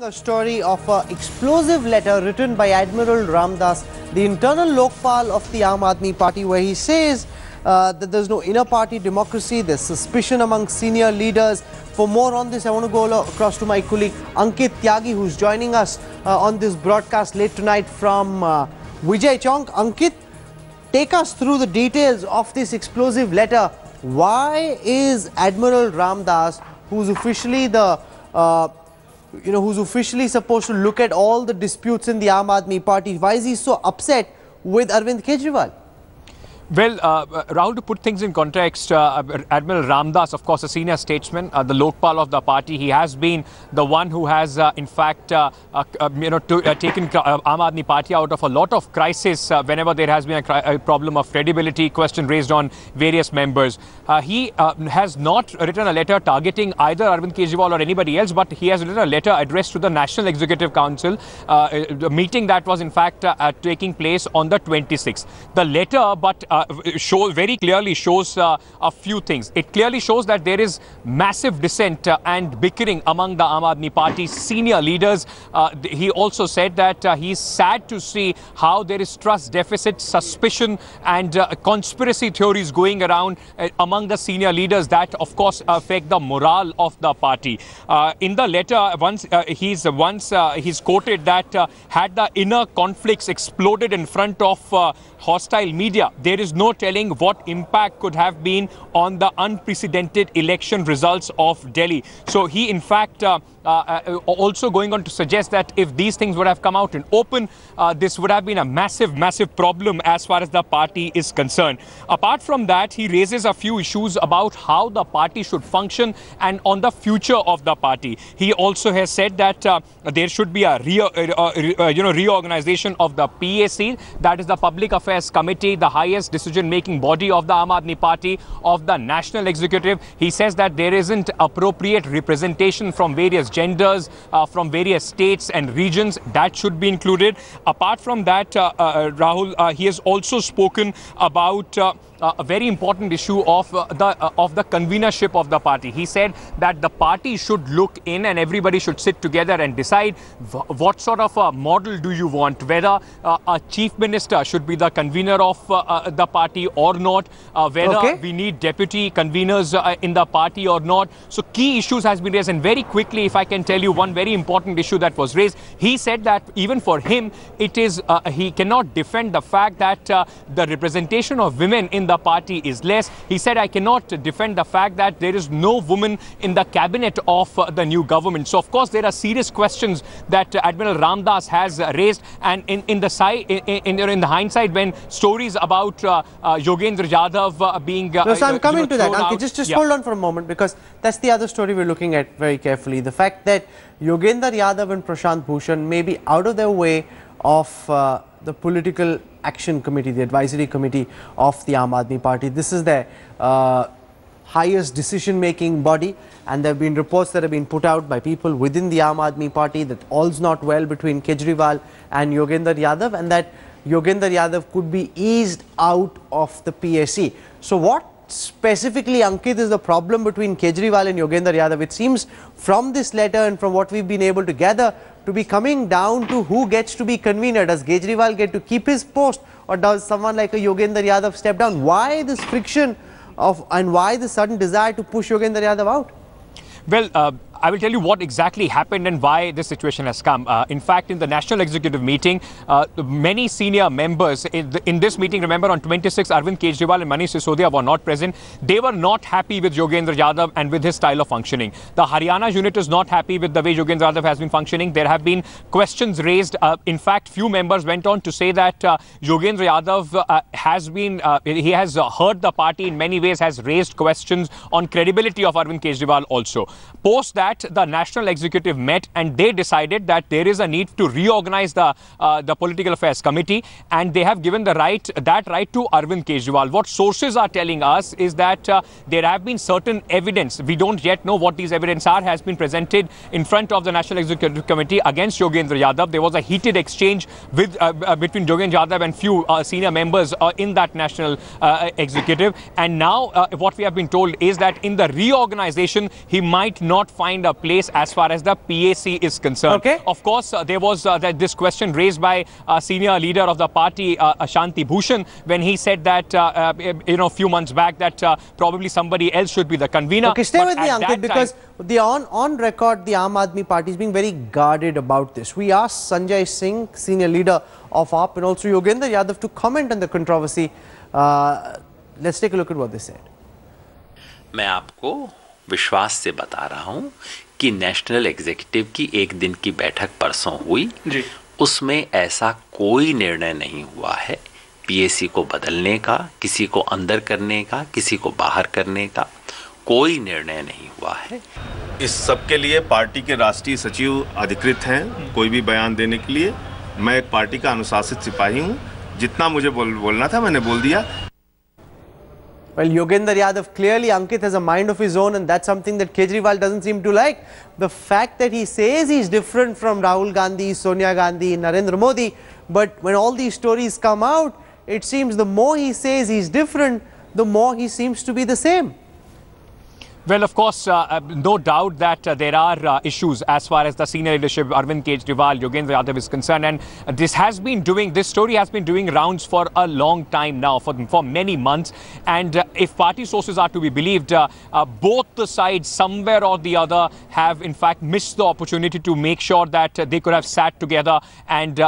A story of an explosive letter written by Admiral Ramdas, the internal Lokpal of the Aam Aadmi Party, where he says that there's no inner party democracy, there's suspicion among senior leaders. For more on this, I want to go across to my colleague Ankit Tyagi, who's joining us on this broadcast late tonight from Vijay Chowk. Ankit, take us through the details of this explosive letter. Why is Admiral Ramdas, who's officially the who's officially supposed to look at all the disputes in the Aam Aadmi Party, why is he so upset with Arvind Kejriwal? Well, Rahul, to put things in context, Admiral Ramdas, of course, a senior statesman, the Lokpal of the party, he has been the one who has, in fact, taken Aam Aadmi Party out of a lot of crisis whenever there has been a problem of credibility, question raised on various members. He has not written a letter targeting either Arvind Kejriwal or anybody else, but he has written a letter addressed to the National Executive Council, the meeting that was, in fact, taking place on the 26th. The letter, but very clearly shows a few things. It clearly shows that there is massive dissent and bickering among the Aam Aadmi Party senior leaders. He also said that he's sad to see how there is trust deficit, suspicion and conspiracy theories going around among the senior leaders that, of course, affect the morale of the party. In the letter, he's quoted that had the inner conflicts exploded in front of hostile media, there is no telling what impact could have been on the unprecedented election results of Delhi. So he, in fact, also going on to suggest that if these things would have come out in open, this would have been a massive problem as far as the party is concerned. Apart from that, he raises a few issues about how the party should function and on the future of the party. He also has said that there should be a reorganization of the PAC, that is the Public Affairs Committee, the highest decision-making body of the Aam Aadmi Party, of the National Executive. He says that there isn't appropriate representation from various genders, from various states and regions. That should be included. Apart from that, Rahul, he has also spoken about a very important issue of the convenership of the party. He said that the party should look in and everybody should sit together and decide what sort of a model do you want, whether a chief minister should be the convener of the party or not, whether we need deputy conveners in the party or not. So key issues has been raised, and very quickly, if I can tell you one very important issue that was raised, he said that even for him, it is he cannot defend the fact that the representation of women in the party is less. He said, I cannot defend the fact that there is no woman in the cabinet of the new government. So, of course, there are serious questions that Admiral Ramdas has raised. And in the hindsight, when stories about Yogendra Yadav being... so I'm coming to that. Ankit, just hold on for a moment, because that's the other story we're looking at very carefully. The fact that Yogendra Yadav and Prashant Bhushan may be out of their way of the Political Action Committee, the advisory committee of the Aam Aadmi Party. This is their highest decision-making body, and there have been reports that have been put out by people within the Aam Aadmi Party that all's not well between Kejriwal and Yogendra Yadav, and that Yogendra Yadav could be eased out of the PAC. So what specifically, Ankit, is the problem between Kejriwal and Yogendra Yadav? It seems from this letter and from what we've been able to gather to be coming down to who gets to be convener. Does Kejriwal get to keep his post, or does someone like a Yogendra Yadav step down? Why this friction and why the sudden desire to push Yogendra Yadav out? Well, I will tell you what exactly happened and why this situation has come. In fact, in the National Executive meeting, many senior members in this meeting, remember on 26, Arvind Kejriwal and Manish Sisodia were not present. They were not happy with Yogendra Yadav and with his style of functioning. The Haryana unit is not happy with the way Yogendra Yadav has been functioning. There have been questions raised. In fact, few members went on to say that Yogendra Yadav he has hurt the party in many ways, has raised questions on credibility of Arvind Kejriwal also. Post that, the National Executive met and they decided that there is a need to reorganize the Political Affairs Committee, and they have given that right to Arvind Kejriwal. What sources are telling us is that there have been certain evidence, we don't yet know what these evidence are, has been presented in front of the National Executive Committee against Yogendra Yadav. There was a heated exchange with between Yogendra Yadav and few senior members in that National Executive, and now what we have been told is that in the reorganization he might not find find a place as far as the PAC is concerned. Okay. Of course, there was this question raised by a senior leader of the party, Shanti Bhushan, when he said that, a few months back, that probably somebody else should be the convener. Okay, stay with me, Ankit, because on record, the Aam Aadmi Party is being very guarded about this. We asked Sanjay Singh, senior leader of AAP, and also Yogendra Yadav to comment on the controversy. Let's take a look at what they said. मैं आपको विश्वास से बता रहा हूं कि national executive की एक दिन की बैठक परसों हुई जी। उसमें ऐसा कोई निर्णय नहीं हुआ है पीएसी को बदलने का, किसी को अंदर करने का, किसी को बाहर करने का कोई निर्णय नहीं हुआ है। इस सब के लिए पार्टी के राष्ट्रीय सचिव अधिकृत हैं कोई भी बयान देने के लिए। मैं एक पार्टी का अनुशासित सिपाही हूं, जितना मुझे बोलना था मैंने बोल दिया। Well, Yogendra Yadav, clearly Ankit has a mind of his own, and that's something that Kejriwal doesn't seem to like. The fact that he says he's different from Rahul Gandhi, Sonia Gandhi, Narendra Modi, but when all these stories come out, it seems the more he says he's different, the more he seems to be the same. Well, of course, no doubt that there are issues as far as the senior leadership, Arvind Kejriwal, Yogendra Yadav is concerned, and this story has been doing rounds for a long time now, for many months. And if party sources are to be believed, both the sides, somewhere or the other, have in fact missed the opportunity to make sure that they could have sat together and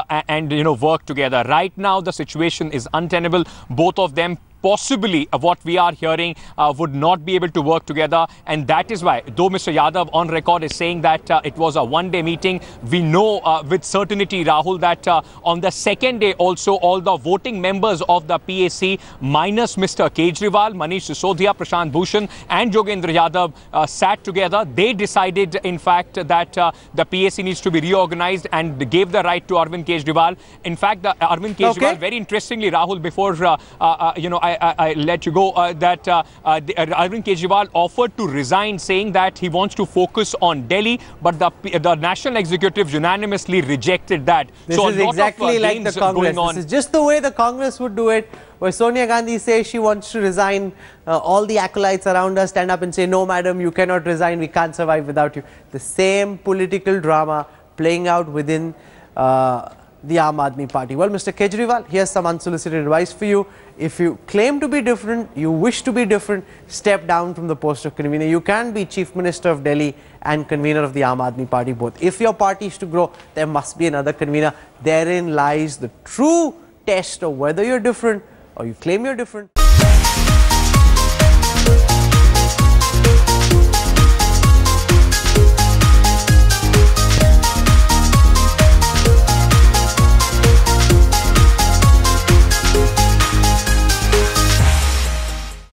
worked together. Right now, the situation is untenable. Both of them, possibly what we are hearing, would not be able to work together, and that is why, though Mr. Yadav on record is saying that it was a one-day meeting, we know with certainty, Rahul, that on the second day also all the voting members of the PAC minus Mr. Kejriwal, Manish Sisodia, Prashant Bhushan and Yogendra Yadav sat together. They decided in fact that the PAC needs to be reorganized and gave the right to Arvind Kejriwal. In fact, Arvind Kejriwal, very interestingly, Rahul, before I let you go, that Arvind Kejriwal offered to resign, saying that he wants to focus on Delhi, but the national executive unanimously rejected that. This is exactly like the Congress. This is just the way the Congress would do it, where Sonia Gandhi says she wants to resign. All the acolytes around her stand up and say, no, madam, you cannot resign. We can't survive without you. The same political drama playing out within the Aam Aadmi Party. Well, Mr. Kejriwal, here's some unsolicited advice for you. If you claim to be different, you wish to be different, step down from the post of convener. You can be Chief Minister of Delhi and convener of the Aam Aadmi Party both. If your party is to grow, there must be another convener. Therein lies the true test of whether you're different or you claim you're different.